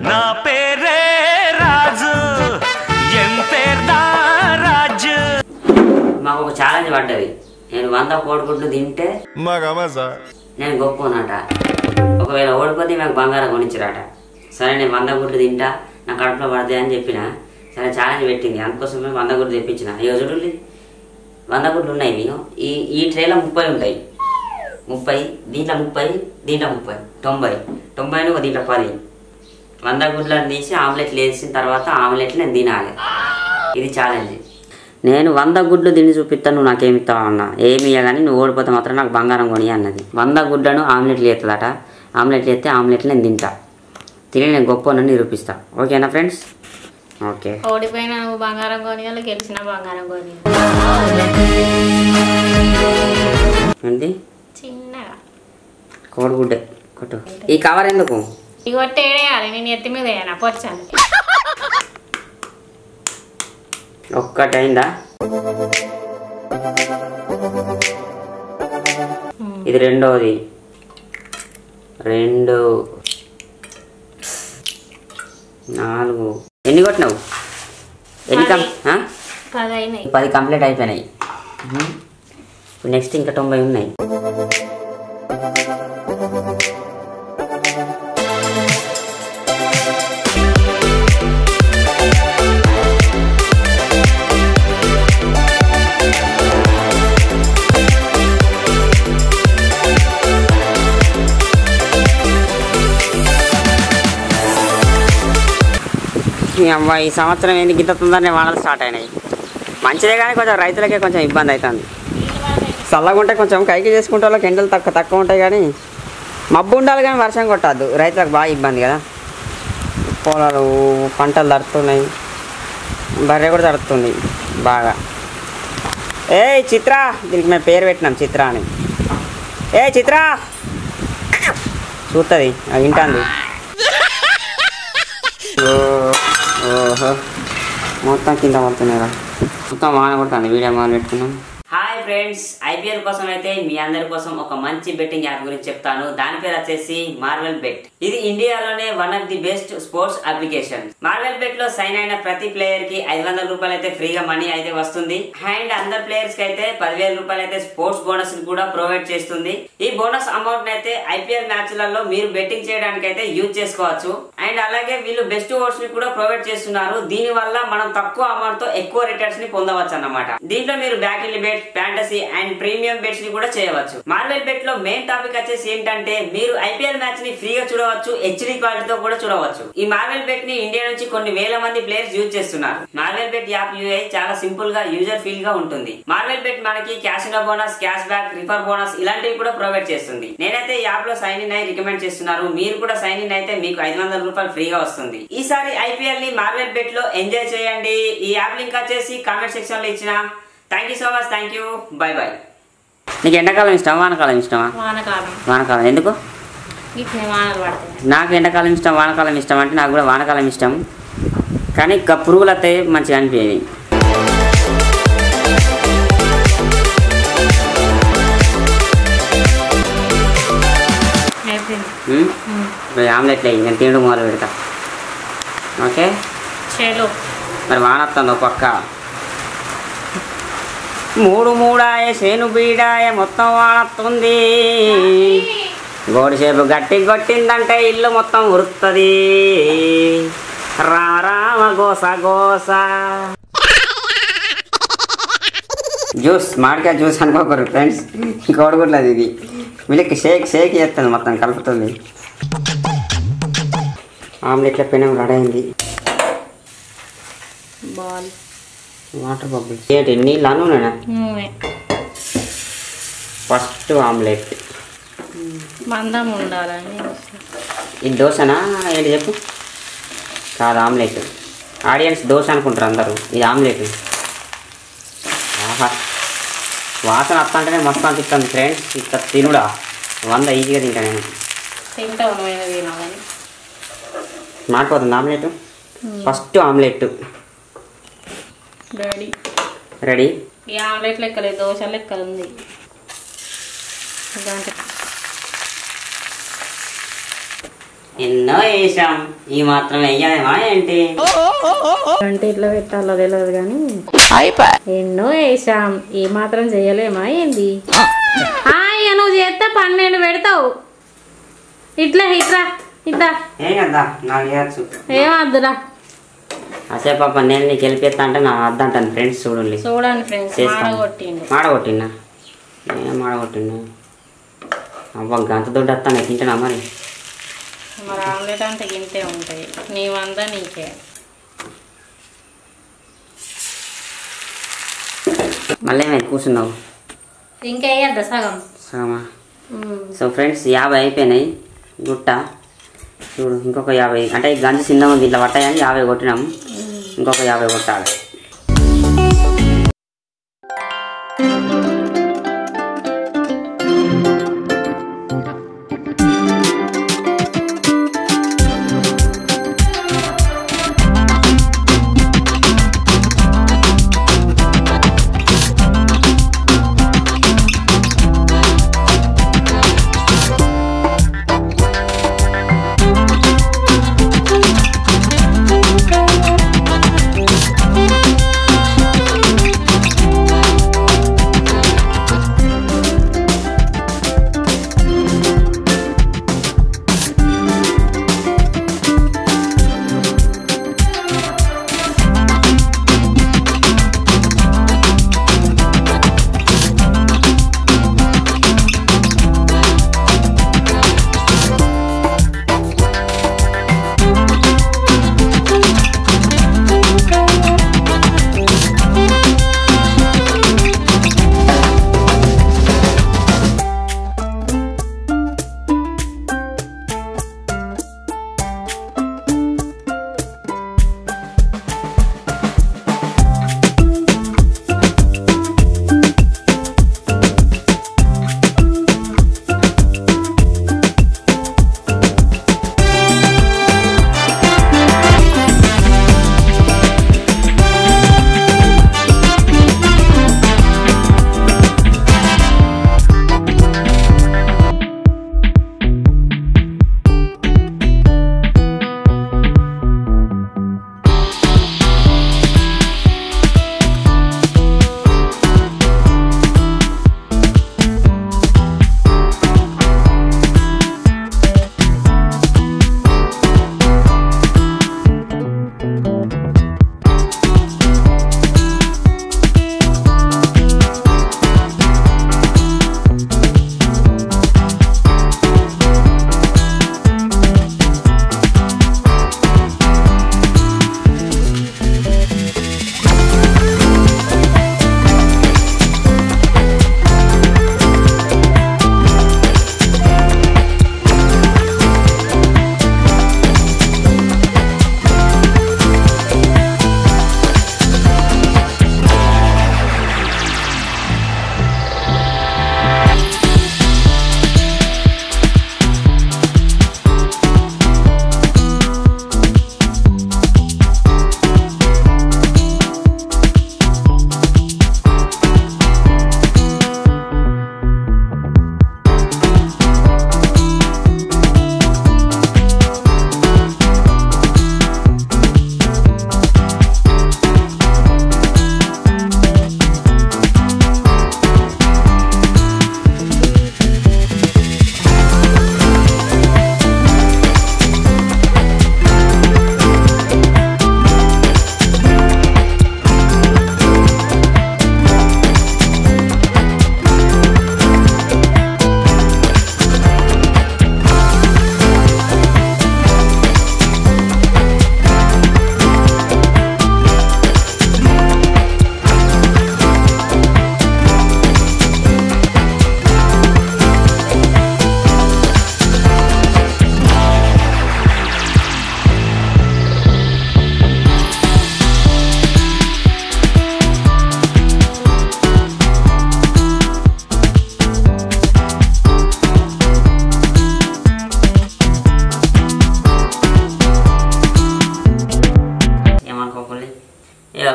నా పేరే రాజు ఎం పేర్దా రాజు. మాకు ఒక ఛాలెంజ్ పడ్డది. నేను 100 కోడిగుడ్లు తింటే నేను గొప్పనట. ఒకవేళ ఓడిపోతే మాకు బంగారం కొనిచ్చిరాట. సరే నేను 100 గుడ్లు తింటా, నా కడుపులో పడతాయి అని చెప్పిన. సరే ఛాలెంజ్ పెట్టింది, అందుకోసమే 100 గుడ్లు తెప్పించిన. అయ్యో చూడండి 100 గుడ్లు ఉన్నాయి. నేను ఈ ట్రేలో 30 ఉంటాయి. 30 దీంట్లో 30 దీంట్లో 30 90 ఒక దీంట్లో 10. 100 గుడ్లను తీసి ఆమ్లెట్లు వేసిన తర్వాత ఆమ్లెట్లు నేను తినాలి. ఇది ఛాలెంజ్. నేను 100 గుడ్లు తిని చూపిస్తాను, నువ్వు నాకేమి ఇస్తావు అన్న. ఏమి కానీ నువ్వు ఓడిపోతే మాత్రం నాకు బంగారం కొని అన్నది. 100 గుడ్లను ఆమ్లెట్లు వేస్తుందట. ఆమ్లెట్లు వేస్తే ఆమ్లెట్లు నేను తింటా, తిని నేను గొప్ప నిరూపిస్తా. ఓకేనా ఫ్రెండ్స్? ఓకే. ఓడిపోయినా నువ్వు బంగారం కొనియాలి, గెలిచినా బంగారం కొనియాలి. ఏంటి చిన్నగా కోడిగుడ్డ కొట్టు. ఈ కవర్ ఎందుకు ఇవి కొట్టేయాలి? నేను ఎత్తి మీద వేయనా పొచ్చాను. ఒక్కటైందా? ఇది రెండోది. 2 4 ఎన్ని కొట్టినావు? 10 కంప్లీట్ అయిపోయినాయి. నెక్స్ట్ ఇంకా 90 ఉన్నాయి. అమ్మా ఈ సంవత్సరం ఎందుకు ఇంత తొందరనే వానలు స్టార్ట్ అయినాయి. మంచిదే కానీ కొంచెం రైతులకే కొంచెం ఇబ్బంది అవుతుంది. చల్లగా ఉంటే కొంచెం కైకి చేసుకుంటే వాళ్ళకి ఎండలు తక్కువ ఉంటాయి, కానీ మబ్బు ఉండాలి కానీ వర్షం కొట్టద్దు. రైతులకు బాగా ఇబ్బంది కదా. పొలాలు పంటలు తడుతున్నాయి, బర్రె కూడా తడుతుంది బాగా. ఏ చిత్ర, దీనికి మేము పేరు పెట్టినాం చిత్ర అని. ఏ చిత్ర చూస్తుంది, వింటుంది. ఓహో మొత్తం కింద పడుతున్నారా? మొత్తం వాన కొడుతుంది. వీడియో మొదలు పెట్టుకున్నాం. హాయ్ ఫ్రెండ్స్, ఐపీఎల్ కోసం అయితే మీ అందరి కోసం ఒక మంచి బెట్టింగ్ యాప్ గురించి చెప్తాను. దాని పేరు వచ్చేసి మార్వెల్ బెట్. ఇది ఇండియాలోనే one of the best sports application. Marvel bet లో సైన్ అయిన ప్రతి ప్లేయర్ కి 500 రూపాయలు అయితే ఫ్రీగా మనీ అయితే వస్తుంది. అండ్ అందరు ప్లేయర్స్ కి అయితే 10,000 రూపాయలు అయితే స్పోర్ట్స్ బోనస్ కూడా ప్రొవైడ్ చేస్తుంది. ఈ బోనస్ అమౌంట్ అయితే ఐపీఎల్ మ్యాచ్లలో మీరు బెట్టింగ్ చేయడానికి అయితే యూజ్ చేసుకోవచ్చు. అండ్ అలాగే వీళ్ళు బెస్ట్ ఓట్స్ ని కూడా ప్రొవైడ్ చేస్తున్నారు. దీని వల్ల మనం తక్కువ అమౌంట్ తో ఎక్కువ రిటర్న్స్ ని పొందవచ్చు అన్నమాట. దీంట్లో మీరు back bet, fantasy and premium bets ని కూడా చేయవచ్చు. మార్వెల్ బెట్ లో మెయిన్ టాపిక్ వచ్చేసి ఏంటంటే మీరు ఐపీఎల్ మ్యాచ్ ని ఫ్రీగా చూడవచ్చు, హెచ్డి క్వాలిటీతో కూడా చూడవచ్చు. ఈ మార్వెల్ బెట్ ని ఇండియా నుంచి కొన్ని వేల మంది ప్లేయర్స్ యూజ్ చేస్తున్నారు. మార్వెల్ బెట్ యాప్ యూఐ చాలా సింపుల్ గా యూజర్ ఫీల్ గా ఉంటుంది. మార్వెల్ బెట్ మనకి casino bonus, cash back, refer bonus ఇలాంటివి కూడా ప్రొవైడ్ చేస్తుంది. నేనైతే యాప్ లో సైన్ ఇన్ అయి రికమెండ్ చేస్తున్నారు. మీరు కూడా సైన్ ఇన్ అయితే మీకు 500 రూపాయలు ఫ్రీగా వస్తుంది. ఈసారి ఐపీఎల్ ని మార్వెల్ బెట్ లో ఎంజాయ్ చేయండి. ఈ యాప్ లింక్ వచ్చేసి కామెంట్ సెక్షన్ లో ఇచ్చిన. Thank you so much. Thank you. By by. నీకు ఎండాకాలం ఇష్టమా వానకాలం ఇష్టమా? వానకాలం. ఎందుకు? నాకు ఎండాకాలం ఇష్టం, వానకాలం ఇష్టం. అంటే నాకు కూడా వానకాలం ఇష్టం, కానీ పురుగులు వస్తాయి మంచిగా అనిపించేది. ఆమ్లెట్లు నేను తినడం మొదలు పెడతా. ఓకే మరి వాన వస్తుంది ఒక పక్క. 3 శేను బీడాయ మొత్తం వానొస్తుంది. గోడిసేపు గట్టి కొట్టిందంటే ఇల్లు మొత్తం ఉరుకుతుంది. రామ గోస గోస. జ్యూస్, మామిడికాయ జ్యూస్ అనుకోకరు ఫ్రెండ్స్, కోడిగుడ్లది ఇది. వీళ్ళకి షేక్ చేస్తుంది, మొత్తం కలుపుతుంది. ఆమ్లెట్ల పెనం రెడీ అయింది. వాటర్ బబుల్స్ ఏంటి? నీళ్ళు నూనెనా? ఫస్ట్ ఆమ్లెట్ మందం ఉండాలని. ఇది దోశనా ఏంటి చెప్పు? కాదు ఆమ్లెట్. ఆడియన్స్ దోశ అనుకుంటారు అందరూ, ఇది ఆమ్లెట్. ఆహా వాసన వస్తుంటేనే మస్తు అనిపిస్తుంది ఫ్రెండ్స్. ఇక్కడ తినుడా 100 ఈజీగా తింటా నేను. మారిపోతుంది ఆమ్లెట్. First omelette ready. ఈ ఆమ్లెట్ లెక్కలే, దోశ లెక్కలు ఉంది. ఎన్నో వేసాం, ఈ మాత్రం వేయలేమా ఏంటి? అంటే ఇట్లా పెట్టాలో తెలియదు కానీ ఎన్నో వేసాం, ఏ మాత్రం చేయలేమా ఏంది? ఇక నువ్వు చేస్తే 12 పెడతావు. ఇట్లా ఇట్లా ఇట్లా ఏం కదా నాకు చేయచ్చు. ఏమద్దురా అసే పాప, నేను నీకు వెళ్ళిపోతా అంటే నా వద్దంటాను. ఫ్రెండ్స్ చూడండి ఫ్రెండ్స్ మాడగొట్టిండా నేను మాడగొట్టిండా. అవ్వ గంత దొడ్డు వస్తాను తింటానా మరి ఆమ్లెట్ అంటే గింతే ఉంటాయి. నీ వంద నీకే. మళ్ళీ ఏమైనా కూర్చున్నావు ఇంకా వేయద్దా సగమా? సో ఫ్రెండ్స్ 50 అయిపోయినాయి గుట్ట. చూడు ఇంకొక 50, అంటే ఈ గంజి చిన్నగా ఉంది ఇట్లా పట్టాయని 50 కొట్టినాము. ఇంకొక 50 కొట్టాలి.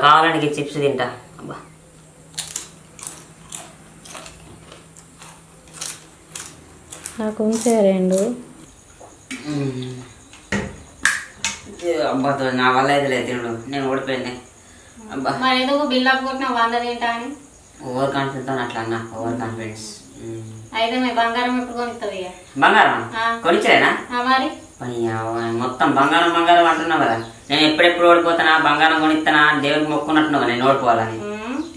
కావాలంటే చిప్స్ తింటా. అబ్బా నాకు ఉంచే రెండు. అబ్బాతో నా వల్ల అయితే లేదు తినడు, నేను ఓడిపోయింది. అబ్బా మరి ఎందుకు బిల్డప్ కొట్టినా 100 తింటా అని? ఓవర్ కాన్ఫిడెన్స్ అట్లా అన్న, ఓవర్ కాన్ఫిడెన్స్. అయితే మీ బంగారం ఎప్పుడు కొనిస్తుంది? బంగారం కొనిచ్చేనా మరి? మొత్తం బంగారం బంగారం అంటున్నావు కదా, నేను ఎప్పుడెప్పుడు ఓడిపోతానా, బంగారం కొనిస్తానా, దేవుడికి మొక్కున్నట్టున్నావు నేను ఓడిపోవాలని.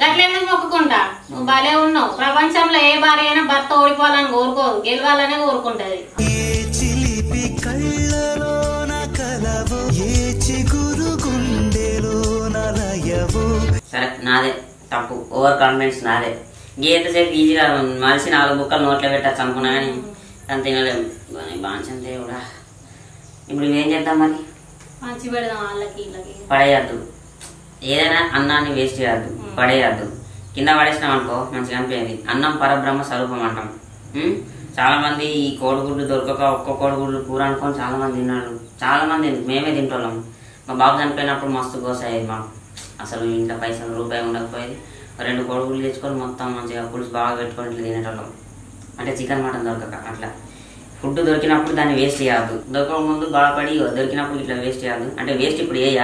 గట్లెందుకు మొక్కుకుంటా? నువ్వు భలే ఉన్నావు. ప్రపంచంలో ఏ భార్య అయినా భర్త ఓడిపోవాలని కోరుకోదు, గెలవాలనే కోరుకుంటది. సరే నాదే తప్పు, ఓవర్ కాన్ఫిడెన్స్ నాదే. ఎంతసేపు ఈజీగా మనిషి 4 బుక్కలు నోట్లో పెట్టచ్చు అనుకున్నా కానీ తను తినలేము. బాగా కూడా ఇప్పుడు ఏం చేద్దాం మరి? మంచి పెడదాం వాళ్ళకి వీళ్ళకి. పడేయద్దు, ఏదైనా అన్నాన్ని వేస్ట్ చేయద్దు, పడేయద్దు. కింద పడేసినాం అనుకో మంచిగా అనిపోయింది. అన్నం పరబ్రహ్మ స్వరూపం అంటాం. చాలా మంది ఈ కోడిగుడ్లు దొరకక ఒక్క కోడిగుడ్లు కూర అనుకొని చాలా మంది తిన్నాడు. చాలా మంది మేమే తింటోళ్ళం. మా బాబు చనిపోయినప్పుడు మస్తు గోసాయేది మాకు. అసలు ఇంట్లో పైసలు రూపాయి ఉండకపోయేది. 2 కోడిగుడ్లు తెచ్చుకొని మొత్తం మంచిగా పులుసు బాగా పెట్టుకొని ఇట్లా తినేటోళ్ళం. అంటే చికెన్ మటన్ దొరకక అట్లా. ఫుడ్ దొరికినప్పుడు దాన్ని వేస్ట్ చేయద్దు, దొరకక ముందు బాగా పడి దొరికినప్పుడు ఇట్లా వేస్ట్ చేయద్దు. అంటే వేస్ట్ ఇప్పుడు వేయ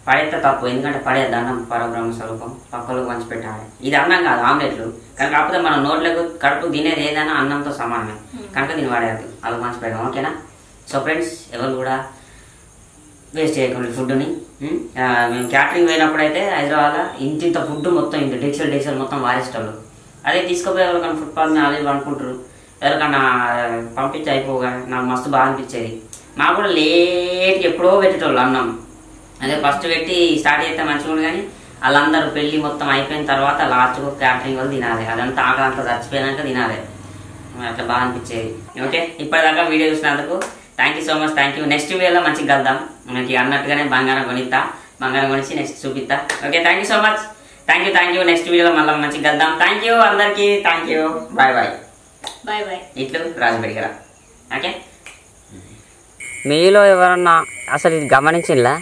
పడేస్తే తప్పు, ఎందుకంటే పడేది అన్నం పరబ్రహ్మ స్వరూపం, పక్కలకు పంచి పెట్టాలి. ఇది అన్నం కాదు ఆమ్లెట్లు, కానీ కాకపోతే మన నోట్లకు కడుపు తినేది ఏదైనా అన్నంతో సమానమే కనుక దీన్ని పడేయద్దు, అలా పంచి పెడదాం. ఓకేనా? సో ఫ్రెండ్స్ ఎవరు కూడా వేస్ట్ చేయకండి ఫుడ్ని. మేము క్యాటరింగ్ పోయినప్పుడు అయితే హైదరాబాద్లో ఇంత ఫుడ్ మొత్తం ఇంత డెక్సల్ మొత్తం వారేసేటోళ్ళు. అదే తీసుకుపోయి ఎవరికన్నా ఫుట్పాత్ మీద అదే అనుకుంటారు, ఎవరికన్నా పంపించి అయిపోగా నాకు మస్తు బాగా అనిపించేది. మాకు కూడా లేట్కి ఎప్పుడో పెట్టేటోళ్ళు అన్నం. అదే ఫస్ట్ పెట్టి స్టార్ట్ చేస్తే మంచిగా ఉంది, కానీ వాళ్ళందరూ పెళ్ళి మొత్తం అయిపోయిన తర్వాత లాస్ట్కు క్యాటరింగ్ వాళ్ళు తినాలి. అదంతా ఆకలి అంతా చచ్చిపోయినాక తినాలి. అట్లా బాగా అనిపించేది. ఓకే, ఇప్పటిదాకా వీడియో చూసినందుకు thank you so much. Thank you. Next వీడియోలో మంచిగా కలుద్దాం. మనకి అన్నట్టుగానే బంగారం కొనిచ్చి నెక్స్ట్ చూపిస్తా. Okay, thank you so much. Thank you. Next వీడియోలో మళ్ళీ మంచిగా కలుద్దాం. థ్యాంక్ యూ అందరికీ. Thank you. Bye bye. ఇట్లు రాజుబెడిగల. ఓకే, మీలో ఎవరన్నా అసలు ఇది గమనించిందా?